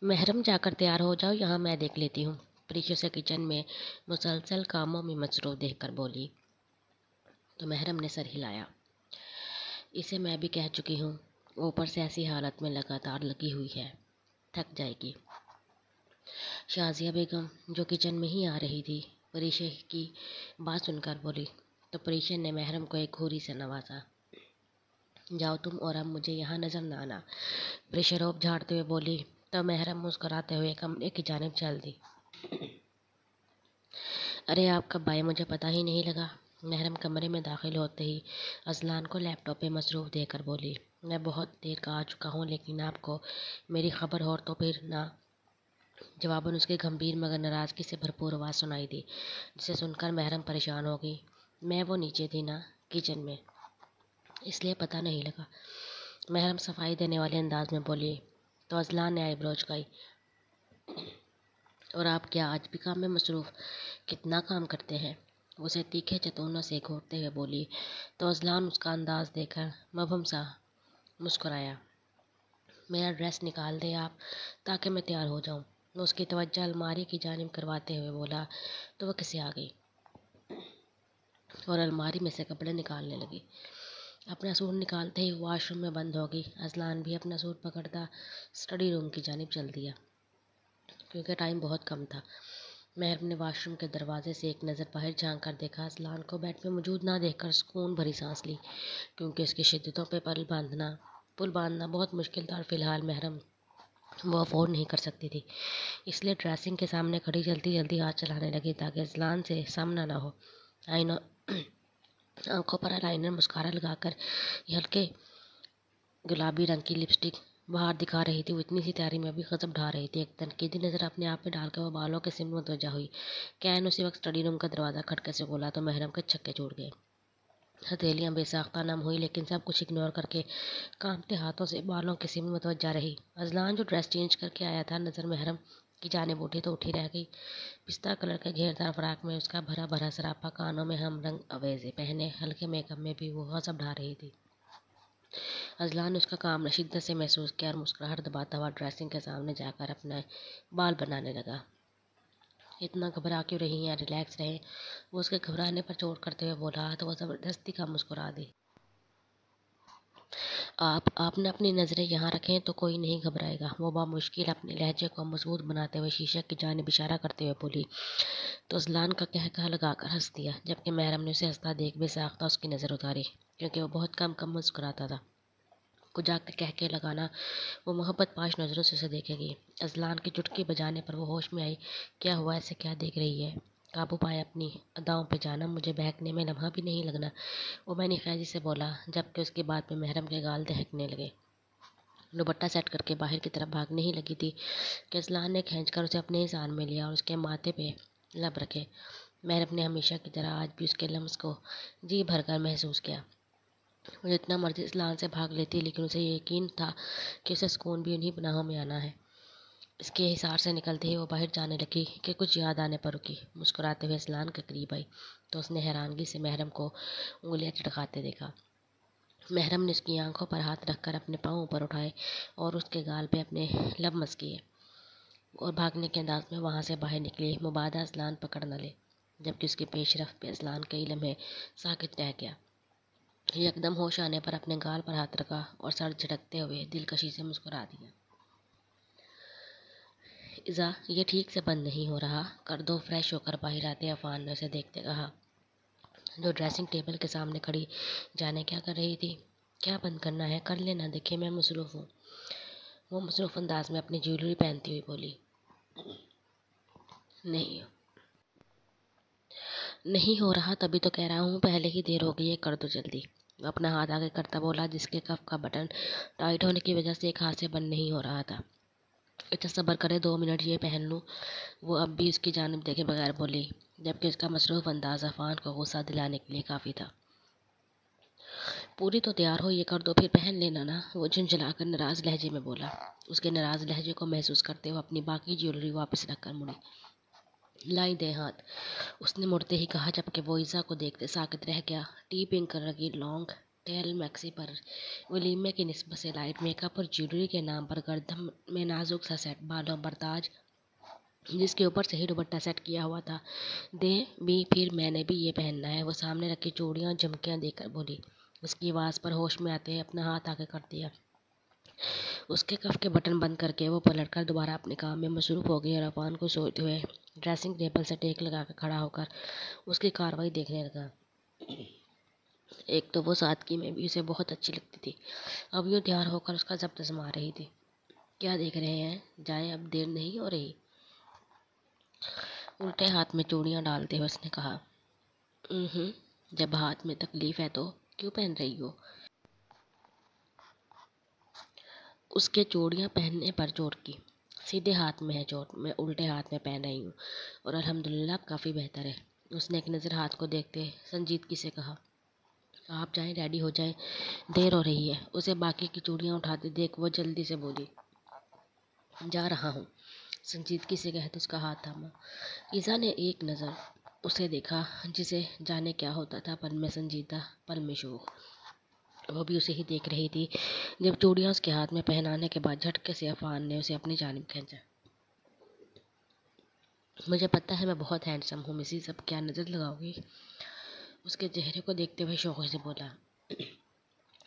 محرم جا کر تیار ہو جاؤ، یہاں میں دیکھ لیتی ہوں۔ پریشا سے کچن میں مسلسل کاموں میں مصروف دیکھ کر بولی تو محرم نے سر ہلایا۔ اسے میں بھی کہہ چکی ہوں، اوپر سے ایسی حالت میں لگاتار لگی ہوئی ہے، تھک جائے گی۔ شازیہ بیگم جو کچن میں ہی آ رہی تھی، پریشا کی بات سن کر بولی تو پریشا نے محرم کو ایک گھوری سے نوازا۔ جاؤ تم، اور اب مجھے یہاں نظر نہ آنا، پریشا روب جھاڑتے ہوئے بولی تو محرم مسکراتے ہوئے کمرے کی جانب چل دی۔ ارے آپ کب آئے، مجھے پتہ ہی نہیں لگا۔ محرم کمرے میں داخل ہوتے ہی اذلان کو لیپ ٹاپ پہ مصروف دیکھ کر بولی، میں بہت دیر کا آ چکا ہوں، لیکن آپ کو میری خبر ہو تو پھر نہ۔ جواباً اس کی گمبھیر مگر ناراضگی سے بھرپور آواز سنائی دی، جسے سن کر محرم پریشان ہو گئی۔ میں وہ نیچے تھی نا، کچن میں، اس لیے پتہ نہیں لگا، محرم صفائی دینے والے انداز میں بولی تو اذلان نے آئی برو چکائی۔ اور آپ کیا آج بھی کام میں مصروف؟ کتنا کام کرتے ہیں؟ اسے تیکھے چتونوں سے گھورتے ہوئے بولی تو اذلان اس کا انداز دیکھ کر مبہم سا مسکرایا۔ میرا ڈریس نکال دیں آپ، تاکہ میں تیار ہو جاؤں۔ وہ اس کی توجہ الماری کی جانب کرواتے ہوئے بولا تو وہ کسے آ گئی اور الماری میں سے کپڑے نکالنے لگی۔ اپنا سوٹ نکالتے ہی واش روم میں بند ہو گئی۔ اذلان بھی اپنا سوٹ پکڑتا اسٹڈی روم کی جانب چل دیا، کیونکہ ٹائم بہت کم تھا۔ محرم نے واش روم کے دروازے سے ایک نظر باہر جھانک کر دیکھا۔ اذلان کو بیڈ پہ موجود نہ دیکھ کر سکون بھری سانس لی، کیونکہ اس کی شدتوں پہ پل باندھنا بہت مشکل تھا، اور فی الحال محرم وہ افورڈ نہیں کر سکتی تھی۔ اس لیے ڈریسنگ کے سامنے کھڑی جلدی جلدی ہاتھ چلانے لگی تاکہ اذلان سے سامنا نہ ہو۔ آنکھوں پر لائنر مسکارا لگا کر یہ ہلکے گلابی رنگ کی لپسٹک باہر دکھا رہی تھی۔ وہ اتنی سی تیاری میں بھی غضب ڈھا رہی تھی۔ ایک تنقیدی نظر اپنے آپ پہ ڈال کر وہ بالوں کے سمت متوجہ ہوئی۔ کین اسی وقت اسٹڈی روم کا دروازہ کھٹکے سے کھولا تو محرم کے چھکے چھوٹ گئے۔ ہتھیلیاں بے ساختہ نم ہوئی، لیکن سب کچھ اگنور کر کے کانپتے ہاتھوں سے بالوں کی سمت متوجہ رہی۔ اذلان جو ڈریس چینج کر کے آیا تھا، نظر محرم کی جانب اٹھی تو اٹھی رہ گئی۔ پستہ کلر کے گھیردار فراق میں اس کا بھرا بھرا سراپا، کانوں میں ہم رنگ اویزے پہنے ہلکے میک اپ میں بھی وہ غضب ڈھا رہی تھی۔ اذلان نے اس کا کام شدت سے محسوس کیا اور مسکراہٹ دباتا ہوا ڈریسنگ کے سامنے جا کر اپنے بال بنانے لگا۔ اتنا گھبرا کیوں رہی ہیں، ریلیکس رہیں، وہ اس کے گھبرانے پر چوٹ کرتے ہوئے بولا تو وہ زبردستی کا مسکرا دی۔ آپ نے اپنی نظریں یہاں رکھیں تو کوئی نہیں گھبرائے گا، وہ بامشکل اپنے لہجے کو مضبوط بناتے ہوئے شیشے کی جانب اشارہ کرتے ہوئے بولی تو اذلان کا قہقہہ لگا کر ہنس دیا، جبکہ محرم نے اسے ہنستا دیکھ بے ساختہ اس کی نظر اتاری، کیونکہ وہ بہت کم مسکراتا تھا۔ کچھ آ کر قہقہے لگانا، وہ محبت پاش نظروں سے اسے دیکھے گی۔ اذلان کی چٹکی بجانے پر وہ ہوش میں آئی۔ کیا ہوا، ایسے کیا دیکھ رہی ہے؟ قابو پایا اپنی اداؤں پہ جانا، مجھے بہکنے میں لمحہ بھی نہیں لگنا، وہ میں نے خیزی سے بولا، جبکہ اس کی بات میں محرم کے گال دہکنے لگے۔ دوپٹہ سیٹ کر کے باہر کی طرف بھاگنے ہی لگی تھی کہ اذلان نے کھینچ کر اسے اپنے ہی سان میں لیا اور اس کے ماتھے پہ لب رکھے۔ محرم نے ہمیشہ کی طرح آج بھی اس کے لمس کو جی بھر کر محسوس کیا۔ وہ جتنا مرضی اذلان سے بھاگ لیتی، لیکن اسے یہ یقین تھا کہ اسے سکون بھی انہی پناہوں میں آنا ہے۔ اس کے حصار سے نکلتے ہی وہ باہر جانے لگی کہ کچھ یاد آنے پر رکی۔ مسکراتے ہوئے اذلان کے قریب آئی تو اس نے حیرانگی سے محرم کو انگلیاں چٹکاتے دیکھا۔ محرم نے اس کی آنکھوں پر ہاتھ رکھ کر اپنے پاؤں اوپر اٹھائے اور اس کے گال پہ اپنے لب مس کیے اور بھاگنے کے انداز میں وہاں سے باہر نکلی، مبادا اذلان پکڑ نہ لے، جبکہ اس کی پیش رفت پہ اذلان کئی لمحے ساکت رہ گیا۔ یکدم ہوش آنے پر اپنے گال پر ہاتھ رکھا اور سر جھٹکتے ہوئے دلکشی سے مسکرا دیا۔ اذا یہ ٹھیک سے بند نہیں ہو رہا، کر دو۔ فریش ہو کر باہر آتے عفان نے اسے دیکھتے کہا، جو ڈریسنگ ٹیبل کے سامنے کھڑی جانے کیا کر رہی تھی۔ کیا بند کرنا ہے، کر لینا، دیکھیں میں مصروف ہوں، وہ مصروف انداز میں اپنی جیولری پہنتی ہوئی بولی۔ نہیں ہو رہا، تبھی تو کہہ رہا ہوں، پہلے ہی دیر ہو گئی ہے، کر دو جلدی، وہ اپنا ہاتھ آگے کرتا بولا، جس کے کف کا بٹن ٹائٹ ہونے کی وجہ سے ایک ہاتھ سے بند نہیں ہو رہا تھا۔ اچھا صبر کرے، 2 منٹ یہ پہن لوں، وہ اب بھی اس کی جانب دیکھے بغیر بولی، جبکہ اس کا مصروف انداز عفان کو غصہ دلانے کے لیے کافی تھا۔ پوری تو تیار ہو، یہ کر دو پھر پہن لینا نا، وہ جھنجھلا کر ناراض لہجے میں بولا۔ اس کے ناراض لہجے کو محسوس کرتے ہوئے اپنی باقی جیولری واپس رکھ کر مڑی۔ لائیں دیں ہاتھ، اس نے مڑتے ہی کہا، جبکہ وہ ایزا کو دیکھتے ساکت رہ گیا۔ ٹی پنک کلر کی لانگ ٹیل میکسی پر ولیمے کی نسبت سے لائٹ میک اپ اور جیولری کے نام پر گردن میں نازک سا سیٹ، بالوں پر تاج جس کے اوپر سے ہی دوپٹہ سیٹ کیا ہوا تھا۔ دے بھی پھر میں نے بھی یہ پہننا ہے، وہ سامنے رکھی چوڑیاں جھمکیاں دیکھ کر بولی۔ اس کی آواز پر ہوش میں آتے اپنا ہاتھ آگے کر دیا۔ اس کے کف کے بٹن بند کر کے وہ پلٹ کر دوبارہ اپنے کام میں مصروف ہو گئی اور عفان کو سوتے ہوئے ڈریسنگ ٹیبل سے ٹیک لگا کر کھڑا ہو کر اس کی کارروائی دیکھنے لگا۔ ایک تو وہ سادگی میں بھی اسے بہت اچھی لگتی تھی، اب یوں تیار ہو کر اس کا ضبط آزما رہی تھی۔ کیا دیکھ رہے ہیں، جائیں، اب دیر نہیں ہو رہی؟ الٹے ہاتھ میں چوڑیاں ڈالتے ہوئے اس نے کہا۔ جب ہاتھ میں تکلیف ہے تو کیوں پہن رہی ہو؟ اس کے چوڑیاں پہننے پر چوٹ کی۔ سیدھے ہاتھ میں ہے چوٹ، میں الٹے ہاتھ میں پہن رہی ہوں اور الحمدللہ اب کافی بہتر ہے۔ اس نے ایک نظر ہاتھ کو دیکھتے سنجیدگی سے کہا۔ آپ جائیں، ریڈی ہو جائیں، دیر ہو رہی ہے۔ اسے باقی کی چوڑیاں اٹھاتے دیکھ وہ جلدی سے بولی۔ جا رہا ہوں، سنجیدگی سے کہتے اس کا ہاتھ تھاما۔ ایزا نے ایک نظر اسے دیکھا جسے جانے کیا ہوتا تھا، پل میں سنجیدہ، پل میں شوخ۔ وہ بھی اسے ہی دیکھ رہی تھی جب چوڑیاں اس کے ہاتھ میں پہنانے کے بعد جھٹکے سے عفان نے اسے اپنی جانب کھینچا۔ مجھے پتہ ہے میں بہت ہینڈسم ہوں مسز، اب کیا نظر لگاؤ گی؟ اس کے چہرے کو دیکھتے ہوئے شوق سے بولا۔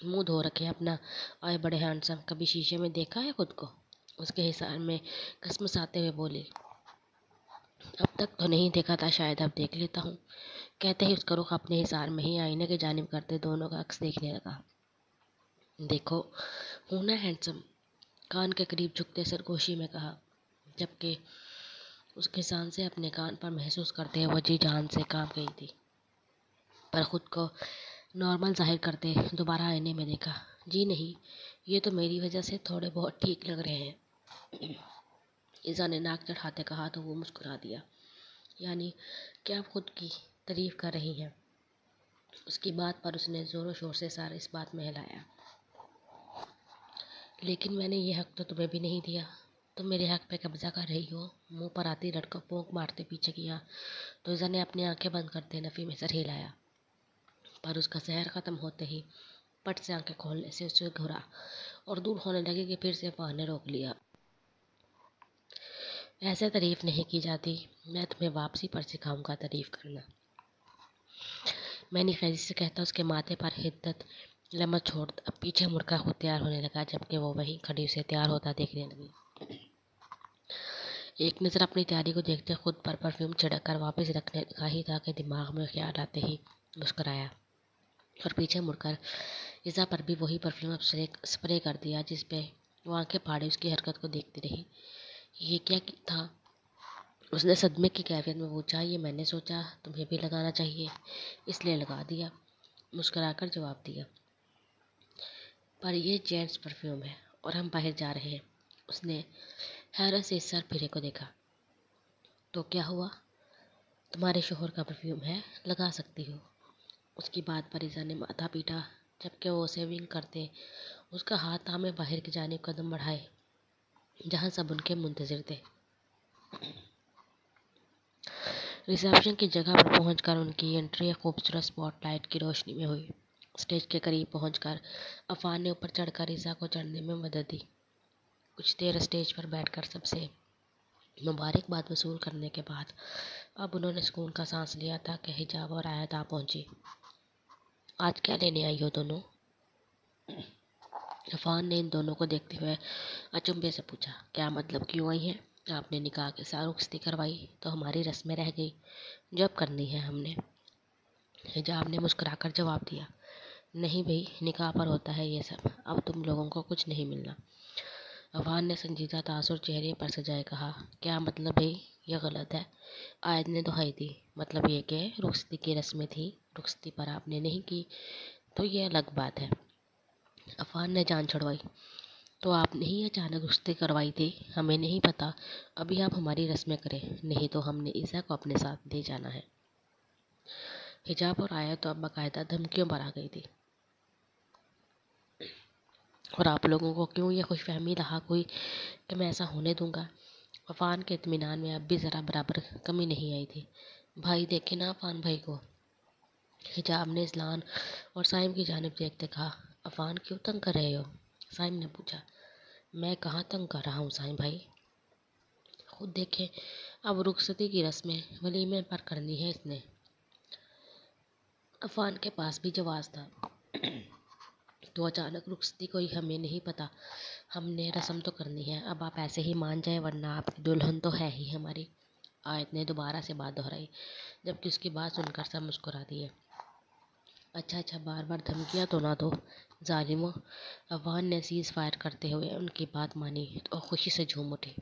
منہ دھو رکھے اپنا، آئے بڑے ہینڈسم، کبھی شیشے میں دیکھا ہے خود کو؟ اس کے حصار میں کسمساتے ہوئے بولی۔ اب تک تو نہیں دیکھا تھا، شاید اب دیکھ لیتا ہوں، کہتے ہی اس کا رخ اپنے حصار میں ہی آئینے کی جانب کرتے دونوں کا عکس دیکھنے لگا۔ دیکھو ہوں نا ہینڈسم، کان کے قریب جھکتے سرگوشی میں کہا، جبکہ اس کی سانسیں اپنے کان پر محسوس کرتے وہ جی جان سے کانپ گئی تھی۔ پر خود کو نارمل ظاہر کرتے دوبارہ آئینے میں دیکھا۔ جی نہیں، یہ تو میری وجہ سے تھوڑے بہت ٹھیک لگ رہے ہیں۔ ایزا نے ناک چڑھاتے کہا تو وہ مسکرا دیا۔ یعنی کیا آپ خود کی تعریف کر رہی ہیں؟ اس کی بات پر اس نے زور و شور سے سارا اس بات میں ہلایا۔ لیکن میں نے یہ حق تو تمہیں بھی نہیں دیا، تم میرے حق پہ قبضہ کر رہی ہو۔ منہ پر آتی رٹ کو پونک مارتے پیچھے کیا تو ایزا نے اپنی آنکھیں بند کرتے نفی میں سر ہلایا، پر اس کا سحر ختم ہوتے ہی پٹ سے آنکھیں کھولنے سے اسے گھبرا اور دور ہونے لگی کہ پھر سے عفان نے روک لیا۔ ایسے تعریف نہیں کی جاتی، میں تمہیں واپسی پر سکھاؤں گا تعریف کرنا، میں نے خیزی سے کہتا اس کے ماتھے پر حدت لمس چھوڑ اب پیچھے مڑ کر خود تیار ہونے لگا، جبکہ وہ وہیں کھڑی اسے تیار ہوتا دیکھنے لگی۔ ایک نظر اپنی تیاری کو دیکھتے خود پر پرفیوم چھڑک کر واپس رکھنے لگا ہی تھا کہ دماغ میں خیال آتے ہی مسکرایا اور پیچھے مڑ کر ایزا پر بھی وہی پرفیوم اسپرے کر دیا جس پہ وہ آنکھیں پھاڑے اس کی حرکت کو دیکھتی رہی۔ یہ کیا تھا؟ اس نے صدمے کی کیفیت میں پوچھا۔ یہ میں نے سوچا تمہیں بھی لگانا چاہیے، اس لیے لگا دیا، مسکرا کر جواب دیا۔ پر یہ جینٹس پرفیوم ہے اور ہم باہر جا رہے ہیں۔ اس نے حیرت سے اس سر پھیرے کو دیکھا۔ تو کیا ہوا؟ تمہارے شوہر کا پرفیوم ہے، لگا سکتی ہو۔ اس کی بات پر ایزا نے ماتھا پیٹا، جبکہ وہ اسے ونک کرتے اس کا ہاتھ تھامے باہر کی جانب قدم بڑھائے جہاں سب ان کے منتظر تھے۔ ریسیپشن کی جگہ پر پہنچ کر ان کی انٹری ایک خوبصورت اسپاٹ لائٹ کی روشنی میں ہوئی۔ اسٹیج کے قریب پہنچ کر عفان نے اوپر چڑھ کر ایزا کو چڑھنے میں مدد دی۔ کچھ دیر اسٹیج پر بیٹھ کر سب سے مبارکباد وصول کرنے کے بعد اب انہوں نے سکون کا سانس لیا تھا کہ حجاب اور آیت آ پہنچی۔ آج کیا لینے آئی ہو دونوں؟ عفان نے ان دونوں کو دیکھتے ہوئے اچنبھے سے پوچھا۔ کیا مطلب کیوں آئی ہیں؟ آپ نے نکاح کے ساتھ رخصتی کروائی تو ہماری رسمیں رہ گئی جو اب کرنی ہے ہم نے۔ حجاب نے مسکرا کر جواب دیا۔ نہیں بھئی، نکاح پر ہوتا ہے یہ سب، اب تم لوگوں کو کچھ نہیں ملنا۔ عفان نے سنجیدہ تاثر چہرے پر سجائے کہا۔ کیا مطلب بھئی؟ یہ غلط ہے، آیت نے دہائی دی۔ مطلب یہ کہ رخصتی کی رسمیں تھیں، رخصتی پر آپ نے نہیں کی تو یہ الگ بات ہے۔ عفان نے جان چھڑوائی۔ تو آپ نے ہی اچانک رخصتی کروائی تھی، ہمیں نہیں پتا، ابھی آپ ہماری رسمیں کریں، نہیں تو ہم نے ایزا کو اپنے ساتھ لے جانا ہے۔ حجاب اور آیت تو اب باقاعدہ دھمکیوں پر آ گئی تھی۔ اور آپ لوگوں کو کیوں یہ خوش فہمی لاحق ہوئی کہ میں ایسا ہونے دوں گا؟ عفان کے اطمینان میں اب بھی ذرا برابر کمی نہیں آئی تھی۔ بھائی دیکھے نا عفان بھائی کو، حجاب نے اذلان اور سائم کی جانب دیکھتے کہا، عفان کیوں تنگ کر رہے ہو؟ سائم نے پوچھا۔ میں کہاں تنگ کر رہا ہوں سائم بھائی، خود دیکھیں، اب رخصتی کی رسمیں ولیمے پر کرنی ہے اس نے۔ عفان کے پاس بھی جواز تھا، تو اچانک رخصتی کوئی ہمیں نہیں پتا، ہم نے رسم تو کرنی ہے، اب آپ ایسے ہی مان جائیں ورنہ آپ کی دلہن تو ہے ہی ہماری۔ آیت نے دوبارہ سے بات دہرائی، جبکہ اس کی بات سن کر سب مسکرا دیے۔ اچھا بار بار دھمکیاں تو نہ دو ظالموں۔ عفان نے سیز فائر کرتے ہوئے ان کی بات مانی اور خوشی سے جھوم اٹھی۔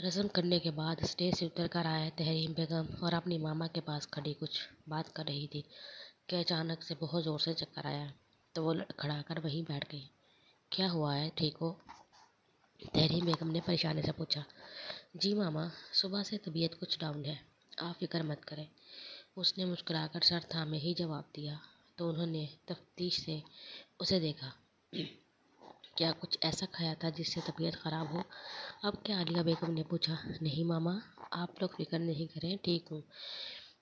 رسم کرنے کے بعد اسٹیج سے اتر کر آئے تحریم بیگم اور اپنی ماما کے پاس کھڑی کچھ بات کر رہی تھی کہ اچانک سے بہت زور سے چکر آیا تو وہ لڑکھڑا کر وہیں بیٹھ گئی۔ کیا ہوا ہے، ٹھیک ہو؟ تحریم بیگم نے پریشانی سے پوچھا۔ جی ماما، صبح سے طبیعت کچھ ڈاؤن ہے، آپ فکر مت کریں، اس نے مسکرا کر سر تھامے ہی جواب دیا تو انہوں نے تفتیش سے اسے دیکھا۔ کیا کچھ ایسا کھایا تھا جس سے طبیعت خراب ہو؟ اب کیا عالیہ بیگم نے پوچھا۔ نہیں ماما، آپ لوگ فکر نہیں کریں، ٹھیک ہوں،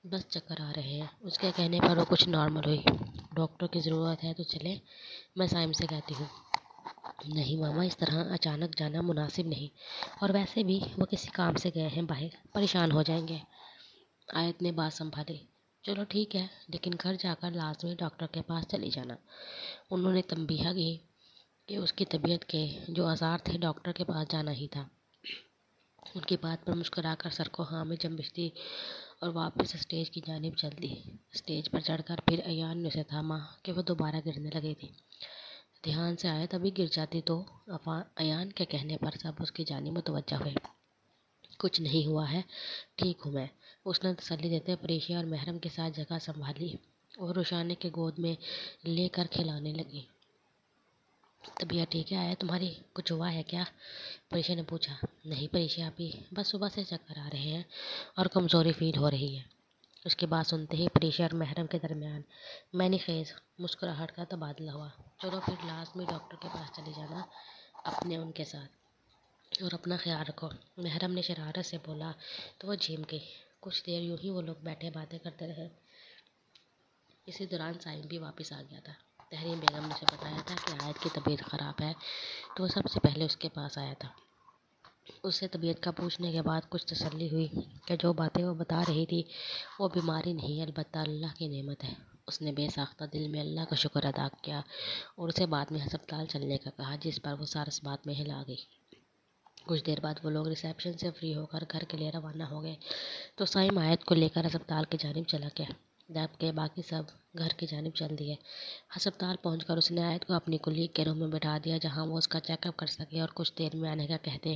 بس چکر آ رہے ہیں۔ اس کے کہنے پر وہ کچھ نارمل ہوئی۔ ڈاکٹر کی ضرورت ہے تو چلیں، میں سائم سے کہتی ہوں۔ نہیں ماما، اس طرح اچانک جانا مناسب نہیں، اور ویسے بھی وہ کسی کام سے گئے ہیں باہر، پریشان ہو جائیں گے۔ آیت نے بات سنبھالی۔ چلو ٹھیک ہے، لیکن گھر جا کر لازمی ڈاکٹر کے پاس چلی جانا۔ انہوں نے تنبیہ کی کہ اس کی طبیعت کے جو آثار تھے ڈاکٹر کے پاس جانا ہی تھا۔ ان کی بات پر مسکرا کر سر کو ہاں میں جنبش دی اور واپس اسٹیج کی جانب چل دی۔ اسٹیج پر چڑھ کر پھر ایان نے اسے تھاما کہ وہ دوبارہ گرنے لگی تھی۔ دھیان سے آئے تبھی گر جاتی تو۔ ایان کے کہنے پر سب اس کی جانب متوجہ ہوئے۔ کچھ نہیں ہوا ہے، ٹھیک ہوں میں، اس نے تسلی دیتے پریشیا اور محرم کے ساتھ جگہ سنبھالی اور روشانے کے گود میں لے کر کھلانے لگی۔ طبیعت ٹھیک ہے آیا تمہاری، کچھ ہوا ہے کیا؟ پریشا نے پوچھا۔ نہیں پریشا آپی، بس صبح سے چکر آ رہے ہیں اور کمزوری فیل ہو رہی ہے۔ اس کی بات سنتے ہی پریشا اور محرم کے درمیان معنی خیز مسکراہٹ کا تبادلہ ہوا۔ چلو پھر لازمی ڈاکٹر کے پاس چلی جانا اپنے ان کے ساتھ، اور اپنا خیال رکھو، محرم نے شرارت سے بولا تو وہ جھیم گئی۔ کچھ دیر یوں ہی وہ لوگ بیٹھے باتیں کرتے رہے۔ اسی دوران سائم بھی واپس آ گیا تھا۔ تحریم بیگم نے اسے بتایا تھا کہ آیت کی طبیعت خراب ہے تو وہ سب سے پہلے اس کے پاس آیا تھا۔ اس سے طبیعت کا پوچھنے کے بعد کچھ تسلی ہوئی کہ جو باتیں وہ بتا رہی تھی وہ بیماری نہیں، البتہ اللہ کی نعمت ہے۔ اس نے بے ساختہ دل میں اللہ کا شکر ادا کیا اور اسے بعد میں ہسپتال چلنے کا کہا، جس پر وہ سارس بات میں ہلا گئی۔ کچھ دیر بعد وہ لوگ ریسیپشن سے فری ہو کر گھر کے لیے روانہ ہو گئے تو سائم آیت کو لے کر ہسپتال کی جانب چلا گیا، جبکہ باقی سب گھر کی جانب چل دیے۔ ہسپتال پہنچ کر اس نے آیت کو اپنی کلیگ کے روم میں بٹھا دیا جہاں وہ اس کا چیک اپ کر سکے، اور کچھ دیر میں آنے کا کہتے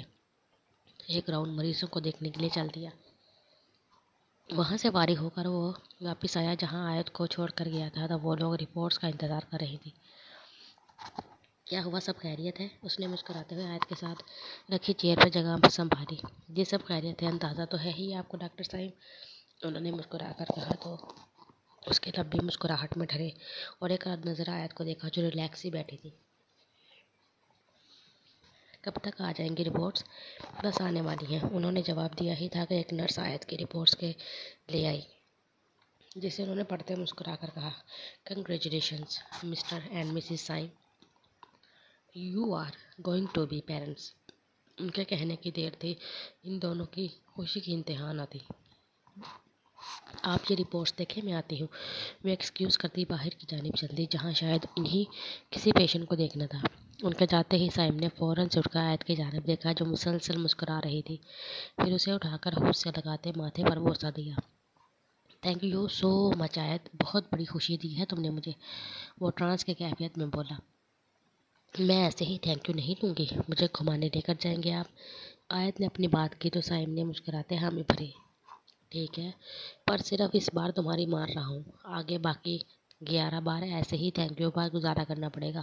ایک راؤنڈ مریضوں کو دیکھنے کے لیے چل دیا۔ وہاں سے فارغ ہو کر وہ واپس آیا جہاں آیت کو چھوڑ کر گیا تھا، تب وہ لوگ رپورٹس کا انتظار کر رہی تھی۔ کیا ہوا، سب خیریت ہے؟ اس نے مسکراتے ہوئے آیت کے ساتھ رکھی چیئر پر جگہ سنبھالی۔ جی سب خیریت ہے، اندازہ تو ہے ہی آپ کو ڈاکٹر صاحب، انہوں نے مسکرا کر کہا تو اس کے لب بھی مسکراہٹ میں ڈھرے اور ایک رد نظر آیت کو دیکھا جو ریلیکس ہی بیٹھی تھی۔ کب تک آ جائیں گی رپورٹس؟ بس آنے والی ہیں، انہوں نے جواب دیا ہی تھا کہ ایک نرس آیت کی رپورٹس کے لے آئی، جسے انہوں نے پڑھتے مسکرا کر کہا، congratulations mister and Mrs Saim, you are going to be parents. ان کے کہنے کی دیر تھی، ان دونوں کی خوشی کی انتہا نہ تھی۔ آپ یہ رپورٹس دیکھیں، میں آتی ہوں۔ وہ ایکسکیوز کرتی باہر کی جانب چل دی جہاں شاید انہی کسی پیشنٹ کو دیکھنا تھا۔ ان کے جاتے ہی سائم نے فوراً سے اٹھ کر آیت کی جانب دیکھا جو مسلسل مسکرا رہی تھی، پھر اسے اٹھا کر ہونٹ سے لگاتے ماتھے پر بوسہ دیا۔ تھینک یو سو مچ آیت، بہت بڑی خوشی دی ہے تم نے مجھے، وہ ٹرانس کی کیفیت میں بولا۔ میں ایسے ہی تھینک یو نہیں دوں گی، مجھے گھمانے لے کر جائیں گے آپ؟ آیت نے اپنی بات کی تو سائم نے مسکراتے حامی بھری۔ ٹھیک ہے، پر صرف اس بار تمہاری مار رہا ہوں، آگے باقی 11 بار ایسے ہی تھینک یو بار گزارا کرنا پڑے گا،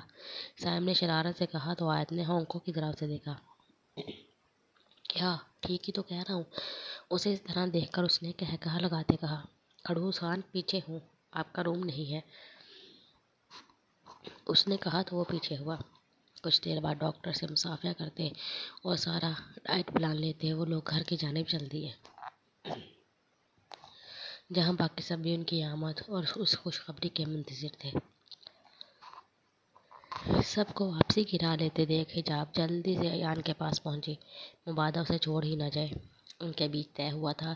سائم نے شرارت سے کہا تو آیت نے ہونکوں کی طرف سے دیکھا۔ کیا ٹھیک ہی تو کہہ رہا ہوں، اسے اس طرح دیکھ کر اس نے کہا لگاتے کہا، کھڑوس خان پیچھے ہوں، آپ کا روم نہیں ہے، اس نے کہا تو وہ پیچھے ہوا۔ کچھ دیر بعد ڈاکٹر سے مصافحہ کرتے اور سارا ڈائٹ پلان لیتے وہ لوگ گھر کی جانب چل دیے۔ جہاں باقی سب بھی ان کی آمد اور اس خوشخبری کے منتظر تھے۔ سب کو واپسی کی راہ لیتے دیکھ حجاب جلدی سے ایان کے پاس پہنچی، مبادا اسے چھوڑ ہی نہ جائے۔ ان کے بیچ طے ہوا تھا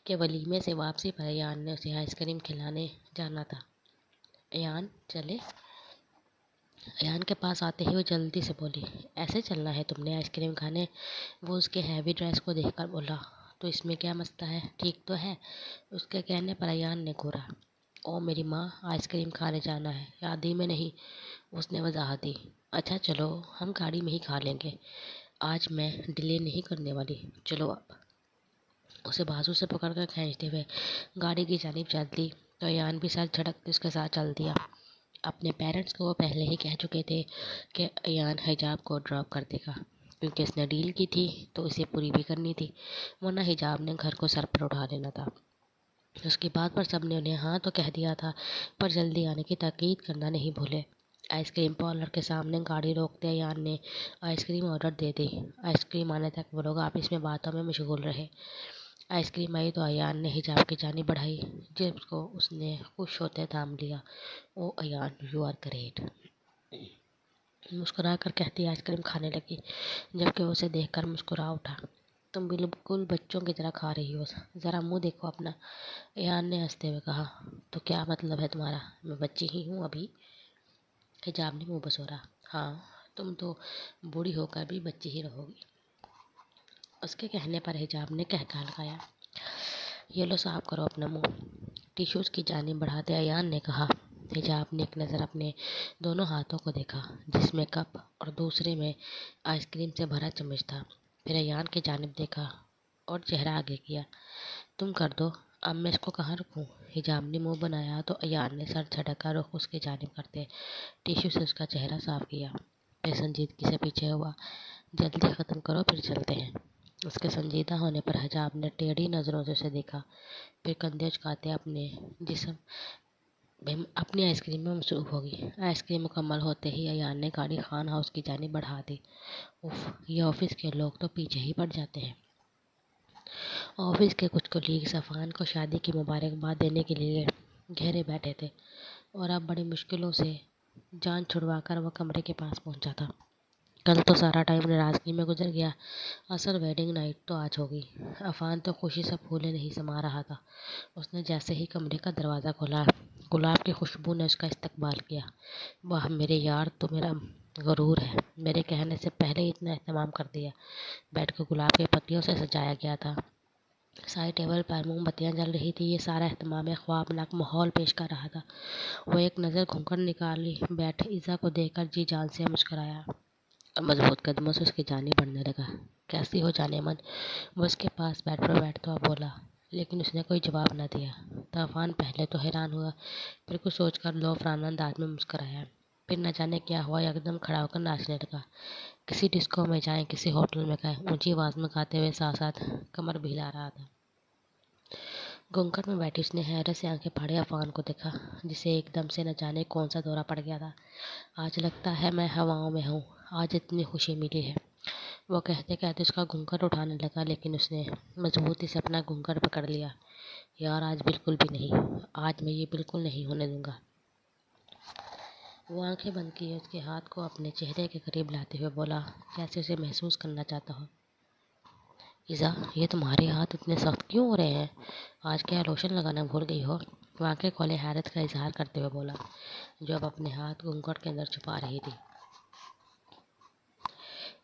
کہ ولیمے سے واپسی پر ایان نے اسے آئس کریم کھلانے جانا تھا۔ ایان چلے؟ ایان کے پاس آتے ہی وہ جلدی سے بولی، ایسے چلنا ہے تم نے آئس کریم کھانے؟ وہ اس کے ہیوی ڈریس کو دیکھ کر بولا، تو اس میں کیا مسئلہ ہے، ٹھیک تو ہے؟ اس کے کہنے پر ایان نے گھورا، او میری ماں، آئس کریم کھانے جانا ہے، یاد ہی میں نہیں۔ اس نے وضاحت دی، اچھا چلو ہم گاڑی میں ہی کھا لیں گے، آج میں ڈیلے نہیں کرنے والی، چلو اب۔ اسے بازو سے پکڑ کر کھینچتے ہوئے گاڑی کی جانب چل دی تو ایان بھی سر جھٹک کے اس کے ساتھ چل دیا۔ اپنے پیرنٹس کو وہ پہلے ہی کہہ چکے تھے کہ ایان حجاب کو ڈراپ کر دے گا، کیونکہ اس نے ڈیل کی تھی تو اسے پوری بھی کرنی تھی، ورنہ حجاب نے گھر کو سر پر اٹھا لینا تھا۔ اس کی بات پر سب نے انہیں ہاں تو کہہ دیا تھا، پر جلدی آنے کی تاکید کرنا نہیں بھولے۔ آئس کریم پارلر کے سامنے گاڑی روکتے ایان نے آئس کریم آرڈر دے دی۔ آئس کریم آنے تک وہ لوگ آپس میں باتوں میں مشغول رہے۔ آئس کریم آئی تو ایان نے حجاب کی جانب بڑھائی، جس کو اس نے خوش ہوتے تھام لیا۔ او ایان، یو آر گریٹ، مسکرا کر کہتی آئس کریم کھانے لگی، جبکہ وہ اسے دیکھ کر مسکرا اٹھا۔ تم بالکل بچوں کی طرح کھا رہی ہو، ذرا منہ دیکھو اپنا، ایان نے ہنستے ہوئے کہا۔ تو کیا مطلب ہے تمہارا، میں بچی ہی ہوں ابھی؟ حجاب نے منہ بسورا، ہاں تم تو بوڑھی ہو کر بھی بچی ہی رہو گی۔ اس کے کہنے پر حجاب نے کہکہا لگایا، یہ لو صاف کرو اپنا منہ، ٹیشوز کی جانب بڑھاتے ایان نے کہا۔ حجاب نے ایک نظر اپنے دونوں ہاتھوں کو دیکھا، جس میں کپ اور دوسرے میں آئس کریم سے بھرا چمچ تھا، پھر ایان کی جانب دیکھا اور چہرہ آگے کیا، تم کر دو، اب میں اس کو کہاں رکھوں؟ حجاب نے منہ بنایا تو ایان نے سر جھٹکا، رخ اس کی جانب کرتے ٹیشو سے اس کا چہرہ صاف کیا، پھر سنجیدگی سے پیچھے ہوا، جلدی ختم کرو پھر چلتے ہیں۔ اس کے سنجیدہ ہونے پر حجاب نے ٹیڑھی نظروں سے اسے دیکھا، پھر کندھے اچکاتے اپنی آئس کریم میں مصروف ہو گئی۔ آئس کریم مکمل ہوتے ہی ایان نے گاڑی خان ہاؤس کی جانب بڑھا دی۔ اف، یہ آفس کے لوگ تو پیچھے ہی پڑ جاتے ہیں۔ آفس کے کچھ کولیگز عفان کو شادی کی مبارکباد دینے کے لیے گھیرے بیٹھے تھے، اور اب بڑی مشکلوں سے جان چھڑوا کر وہ کمرے کے پاس پہنچا تھا۔ کل تو سارا ٹائم ناراضگی میں گزر گیا، اصل ویڈنگ نائٹ تو آج ہوگی۔ عفان تو خوشی سے پھولے نہیں سما رہا تھا۔ اس نے جیسے ہی کمرے کا دروازہ کھولا، گلاب کی خوشبو نے اس کا استقبال کیا۔ واہ میرے یار، تو میرا غرور ہے، میرے کہنے سے پہلے ہی اتنا اہتمام کر دیا۔ بیڈ کو گلاب کے پتیوں سے سجایا گیا تھا، سائڈ ٹیبل پر موم بتیاں جل رہی تھی، یہ سارا اہتمام ایک خوابناک ماحول پیش کر رہا تھا۔ وہ ایک نظر گھونگھٹ نکالی بیٹھے ایزا کو دیکھ کر جی جان سے مسکرایا اور مضبوط قدموں سے اس کی جانب بڑھنے لگا۔ کیسی ہو جانے من؟ وہ اس کے پاس بیڈ پر بیٹھتا ہوا بولا، لیکن اس نے کوئی جواب نہ دیا۔ تو عفان پہلے تو حیران ہوا، پھر کچھ سوچ کر لوفرانہ انداز میں مسکرایا، پھر نہ جانے کیا ہوا یکدم کھڑا ہو کر ناچنے لگا۔ کسی ڈسکو میں جائیں، کسی ہوٹل میں گئے، اونچی آواز میں گاتے ہوئے ساتھ ساتھ کمر بھی ہلا رہا تھا۔ گھونگھٹ میں بیٹھی اس نے حیرت سے آنکھیں پھاڑے عفان کو دیکھا، جسے ایک دم سے نہ جانے کون سا دورہ پڑ گیا تھا۔ آج لگتا ہے میں ہواؤں میں ہوں، آج اتنی خوشی ملی ہے۔ وہ کہتے کہتے اس کا گھونگھٹ اٹھانے لگا، لیکن اس نے مضبوطی سے اپنا گھونگھٹ پکڑ لیا۔ یار آج بالکل بھی نہیں، آج میں یہ بالکل نہیں ہونے دوں گا۔ وہ آنکھیں بند کیے اس کے ہاتھ کو اپنے چہرے کے قریب لاتے ہوئے بولا، جیسے اسے محسوس کرنا چاہتا ہو۔ ایزا، یہ تمہارے ہاتھ اتنے سخت کیوں ہو رہے ہیں؟ آج کیا لوشن لگانا بھول گئی ہو؟ وہ آنکھیں کھولے حیرت کا اظہار کرتے ہوئے بولا، جو اب اپنے ہاتھ گھونگھٹ کے اندر چھپا رہی تھی۔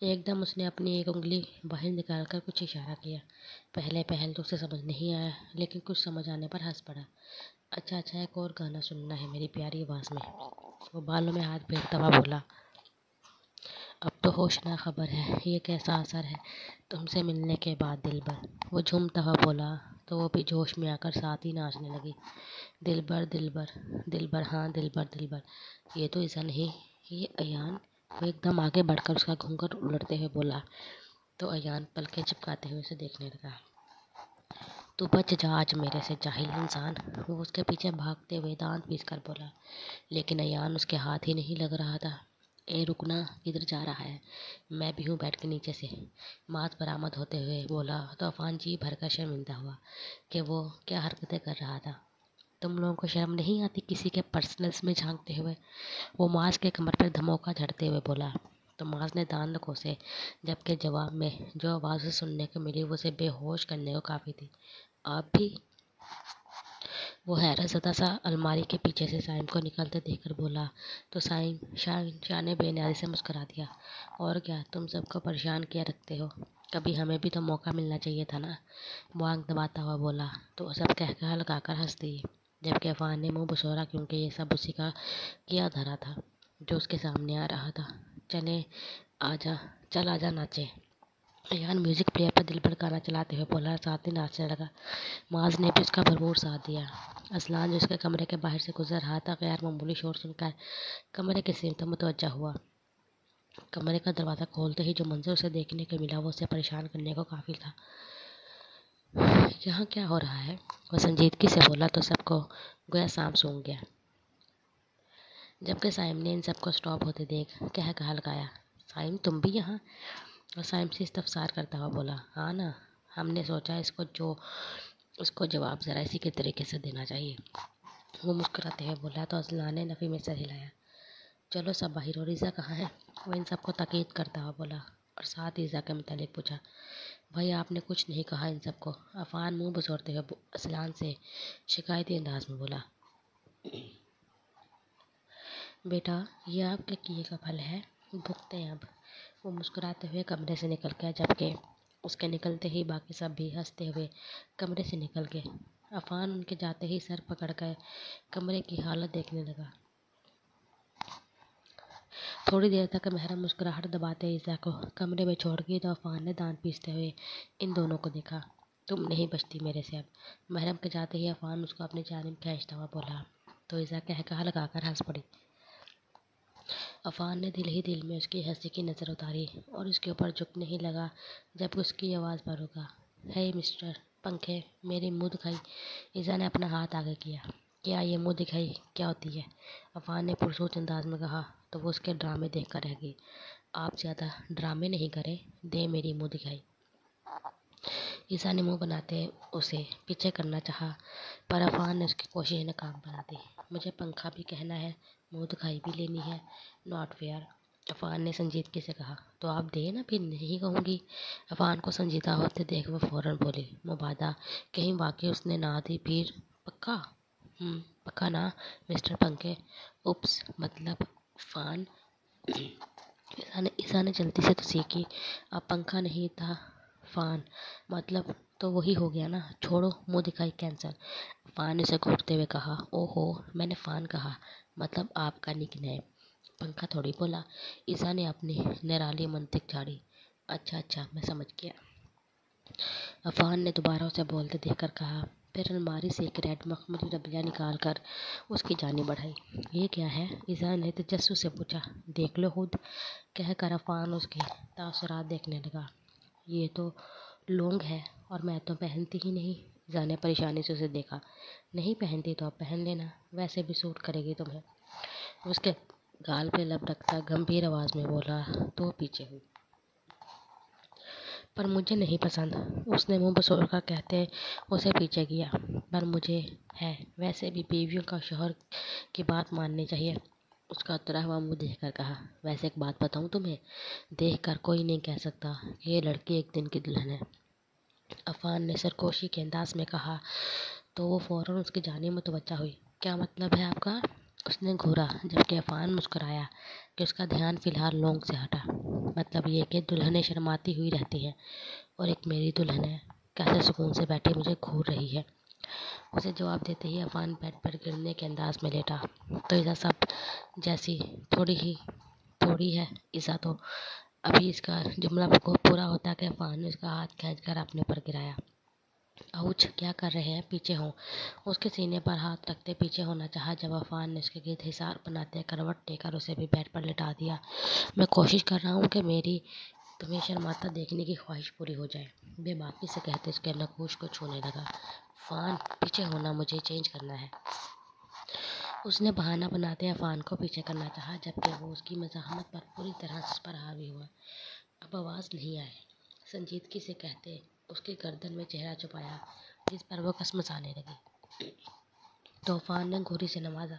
ایک دم اس نے اپنی ایک انگلی باہر نکال کر کچھ اشارہ کیا۔ پہلے تو اسے سمجھ نہیں آیا، لیکن کچھ سمجھ آنے پر ہنس پڑا۔ اچھا ایک اور گانا سننا ہے میری پیاری آواز میں، وہ بالوں میں ہاتھ پھیرتا ہوا بولا۔ اب تو ہوشناک خبر ہے، یہ کیسا اثر ہے تم سے ملنے کے بعد دلبر، وہ جھومتا ہوا بولا تو وہ بھی جوش میں آ کر ساتھ ہی ناچنے لگی۔ دلبر دلبر دلبر، ہاں دلبر دلبر، یہ تو ایزا نہیں، یہ ایان۔ وہ ایک دم آگے بڑھ کر اس کا گھونگھٹ الٹتے ہوئے بولا تو ایان پلکیں چپکاتے ہوئے اسے دیکھنے لگا۔ تو بچ جا آج میرے سے جاہل انسان، وہ اس کے پیچھے بھاگتے ہوئے دانت پیس کر بولا، لیکن ایان اس کے ہاتھ ہی نہیں لگ رہا تھا۔ اے رکنا، کدھر جا رہا ہے؟ میں بھی ہوں بیٹھ کے نیچے سے، ماذ برآمد ہوتے ہوئے بولا تو عفان جی بھر کر شرمندہ ہوا کہ وہ کیا حرکتیں کر رہا تھا۔ تم لوگوں کو شرم نہیں آتی کسی کے پرسنلز میں جھانکتے ہوئے؟ وہ معاذ کے کمر پر دھموکا جھڑتے ہوئے بولا تو معاذ نے دان کوسے، جبکہ جواب میں جو آواز سننے کو ملی وہ اسے بے ہوش کرنے کو کافی تھی۔ آپ بھی؟ وہ حیرت زدہ سا الماری کے پیچھے سے سائم کو نکلتے دیکھ کر بولا تو سائم شاہ نے بے نیازی سے مسکرا دیا۔ اور کیا تم سب کو پریشان کیا رکھتے ہو، کبھی ہمیں بھی تو موقع ملنا چاہیے تھا نا، وہ آنکھ دباتا ہوا بولا تو وہ سب کہہ لگا کر ہنس دی، جبکہ عفان نے منہ بسورا کیونکہ یہ سب اسی کا کیا دھرا تھا جو اس کے سامنے آ رہا تھا۔ چل آجا ناچے، ایان میوزک پلیئر پر دل بھڑکانا چلاتے ہوئے بولا، ساتھ ہی ناچنے لگا۔ معاذ نے بھی اس کا بھرپور ساتھ دیا۔ اصلان جو اس کے کمرے کے باہر سے گزر رہا تھا غیر معمولی شور سن کر کمرے کی سمت متوجہ ہوا۔ کمرے کا دروازہ کھولتے ہی جو منظر اسے دیکھنے کو ملا وہ اسے پریشان کرنے کو کافی تھا۔ یہاں کیا ہو رہا ہے؟ وہ سنجیدگی سے بولا تو سب کو گویا سانپ سونگھ گیا، جبکہ سائم نے ان سب کو اسٹاپ ہوتے دیکھ کہا لگایا، سائم تم بھی یہاں؟ اور سائم سے استفسار کرتا ہوا بولا، ہاں نا، ہم نے سوچا اس کو جواب ذرا اسی کے طریقے سے دینا چاہیے۔ وہ مسکراتے ہوئے بولا تو اصلان نے نفی میں سر ہلایا۔ چلو سب باہر، اور ایزا کہاں ہے؟ وہ ان سب کو تاکید کرتا ہوا بولا اور ساتھ ایزا کے متعلق پوچھا۔ بھائی آپ نے کچھ نہیں کہا ان سب کو، عفان منہ بسورتے ہوئے اصلان سے شکایتی انداز میں بولا۔ بیٹا یہ آپ کے کیے کا پھل ہے، بھگتے ہیں اب۔ وہ مسکراتے ہوئے کمرے سے نکل گیا، جبکہ اس کے نکلتے ہی باقی سب بھی ہنستے ہوئے کمرے سے نکل گئے۔ عفان ان کے جاتے ہی سر پکڑ کر کمرے کی حالت دیکھنے لگا۔ تھوڑی دیر تک محرم مسکراہٹ دباتے ایزا کو کمرے میں چھوڑ گئی تو عفان نے دانت پیستے ہوئے ان دونوں کو دیکھا۔ تم نہیں بچتی میرے سے اب۔ محرم کے جاتے ہی عفان اس کو اپنی جانب کھینچتا ہوا بولا تو ایزا کہا لگا کر ہنس پڑی۔ عفان نے دل ہی دل میں اس کی ہنسی کی نظر اتاری اور اس کے اوپر جھکنے ہی لگا جب اس کی آواز پر رکا، ہے مسٹر پنکھے میری منہ دکھائی۔ ایزا نے اپنا ہاتھ آگے کیا، کیا یہ منہ دکھائی کیا ہوتی ہے؟ عفان نے پرسوچ انداز میں کہا تو وہ اس کے ڈرامے دیکھ کر رہ گئی۔ آپ زیادہ ڈرامے نہیں کریں، دے میری منہ دکھائی۔ ایزا نے منہ بناتے اسے پیچھے کرنا چاہا پر عفان نے اس کی کوشش ناکام بنا دی۔ مجھے پنکھا بھی کہنا ہے، منہ دکھائی بھی لینی ہے، ناٹ فیئر، عفان نے سنجیدگی سے کہا۔ تو آپ دیں نا، پھر نہیں کہوں گی۔ عفان کو سنجیدہ ہوتے دیکھ وہ فوراً بولی، مبادہ کہیں واقعی اس نے نہ دی پھر؟ پکا؟ پکا نا مسٹر پنکھے؟ اوپس، مطلب عفان۔ ایزا نے جلدی سے تصحیح کی، اب پنکھا نہیں تھا فان، مطلب تو وہی ہو گیا نا، چھوڑو منہ دکھائی کینسل۔ عفان نے اسے گھورتے ہوئے کہا، او ہو میں نے فان کہا، مطلب آپ کا نک نیم، پنکھا تھوڑی بولا۔ ایزا نے اپنی نرالی منطق جھاڑی، اچھا میں سمجھ گیا۔ عفان نے دوبارہ اسے بولتے دیکھ کر کہا، پھر الماری سے ایک ریڈ مخملی ڈبیا نکال کر اس کی جانب بڑھائی۔ یہ کیا ہے؟ ایزا نے تجسس سے پوچھا۔ دیکھ لو خود، کہہ کر عفان اس کے تاثرات دیکھنے لگا۔ یہ تو لونگ ہے اور میں تو پہنتی ہی نہیں۔ ایزا نے پریشانی سے اسے دیکھا۔ نہیں پہنتی تو اب پہن لینا، ویسے بھی سوٹ کرے گی تمہیں۔ اس کے گال پہ لب رکھتا گمبھیر آواز میں بولا تو پیچھے ہوئی۔ پر مجھے نہیں پسند، اس نے منہ بسور کر کہتے اسے پیچھے کیا۔ پر مجھے ہے، ویسے بھی بیویوں کا شوہر کی بات ماننی چاہیے، اس کا اترا ہوا منہ دیکھ کر کہا۔ ویسے ایک بات بتاؤں تمہیں، دیکھ کر کوئی نہیں کہہ سکتا کہ یہ لڑکی ایک دن کی دلہن ہے، عفان نے سرکوشی کے انداز میں کہا تو وہ فوراً اس کی جانب متوجہ ہوئی۔ کیا مطلب ہے آپ کا؟ اس نے گھورا، جبکہ عفان مسکرایا کہ اس کا دھیان فی الحال لونگ سے ہٹا۔ مطلب یہ کہ دلہنیں شرماتی ہوئی رہتی ہیں اور ایک میری دلہن ہے، کیسے سکون سے بیٹھی مجھے گھور رہی ہے۔ اسے جواب دیتے ہی عفان بیڈ پر گرنے کے انداز میں لیٹا تو ایزا سب جیسی تھوڑی ہے ایزا تو ابھی اس کا جملہ پورا ہوتا کہ عفان نے اس کا ہاتھ کھینچ کر اپنے پر گرایا۔ آؤچ، کیا کر رہے ہیں، پیچھے ہوں۔ اس کے سینے پر ہاتھ رکھتے پیچھے ہونا چاہا جب عفان نے اس کے گرد حصار بناتے کروٹ دے کر اسے بھی بیڈ پر لٹا دیا۔ میں کوشش کر رہا ہوں کہ میری تمہیں شرماتا دیکھنے کی خواہش پوری ہو جائے، بے باکی سے کہتے اس کے نقوش کو چھونے لگا۔ فان، پیچھے ہونا، مجھے چینج کرنا ہے۔ اس نے بہانہ بناتے عفان کو پیچھے کرنا چاہا، جبکہ وہ اس کی مزاحمت پر پوری طرح اس پر حاوی ہوا۔ اب آواز نہیں آئی، سنجیدگی سے کہتے اس کی گردن میں چہرہ چھپایا، جس پر وہ کسمسانے لگی۔ تو عفان نے گھوری سے نوازا۔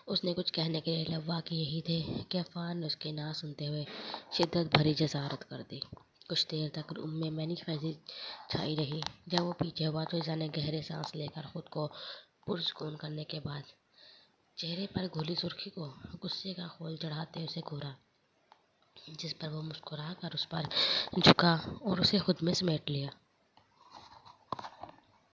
اس نے کچھ کہنے کے لیے لب واقع یہی تھے کہ عفان نے اس کی نہ سنتے ہوئے شدت بھری جسارت کر دی۔ کچھ دیر تک روم میں مینی خیزی چھائی رہی۔ جب وہ پیچھے ہوا تو ایزا نے گہرے سانس لے کر خود کو پرسکون کرنے کے بعد چہرے پر گھلی سرخی کو غصے کا خول چڑھاتے اسے گھورا، جس پر وہ مسکرا کر اس پر جھکا اور اسے خود میں سمیٹ لیا۔